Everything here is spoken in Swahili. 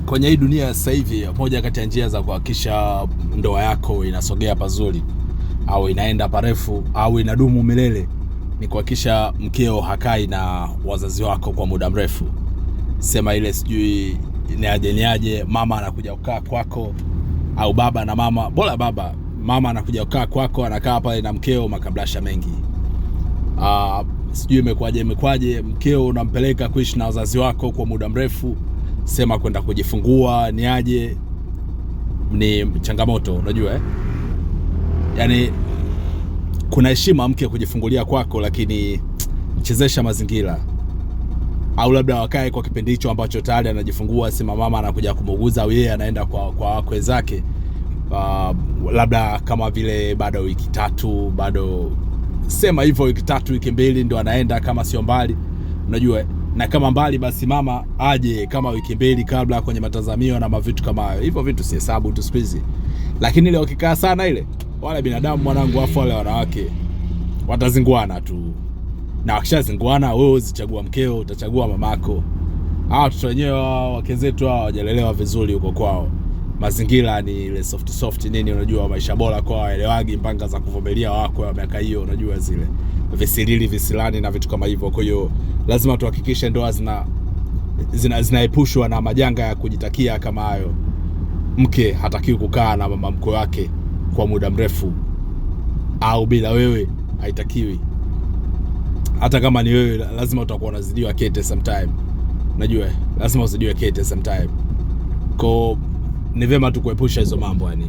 Kwenye hii dunia sasa hivi, moja kati ya njia za kuhakikisha ndoa yako inasogea pazuri au inaenda parefu au inadumu milele ni kuhakikisha mkeo hakai na wazazi wako kwa muda mrefu. Sema ile sijui niaje mama anakuja kukaa kwako, au baba na mama, bora baba, mama anakuja kukaa kwako, anakaa pale na mkeo makablasha mengi. Sijui imekwaje mkeo unampeleka kuishi na wazazi wako kwa muda mrefu, sema kwenda kujifungua niaje, ni changamoto, unajua yani kuna heshima mke kujifungulia kwako, lakini chezesha mazingira. Au labda wakae kwa kipindi hicho ambacho tayari anajifungua, sema mama anakuja kumuguza au yeye anaenda kwa wakwe zake, labda kama vile bado wiki 3, bado sema hivyo wiki 3 wiki 2 ndio anaenda, kama sio mbali, unajua. Na kama mbali basi mama aje kama wiki 2 kabla, kwenye matazamio na mavitu kama hayo. Hivyo vitu si hesabu tu siku hizi. Lakini ile ukikaa sana ile, wale binadamu mwanangu, afu wale wanawake watazinguana tu. Na wakishazinguana, wewe usichagua mkeo, utachagua mamako. Watoto wenyewe wake zetu hawajalelewa vizuri huko kwao. Mazingira ni ile soft nini, unajua, maisha bora kwao, elewagi mpanga za kuvumilia wako wa miaka hiyo, unajua, zile visilani na vitu kama hivyo. Kwa hiyo lazima tuhakikishe ndoa zinaepushwa na majanga ya kujitakia kama hayo. Mke hatakiwi kukaa na mama mkwe wake kwa muda mrefu, au bila wewe haitakiwi. Hata kama ni wewe, lazima utakuwa unazidiwa kete sometime, unajua, lazima uzidiwe kete sometime. Kwa ni vema tu kuepusha hizo mambo yani.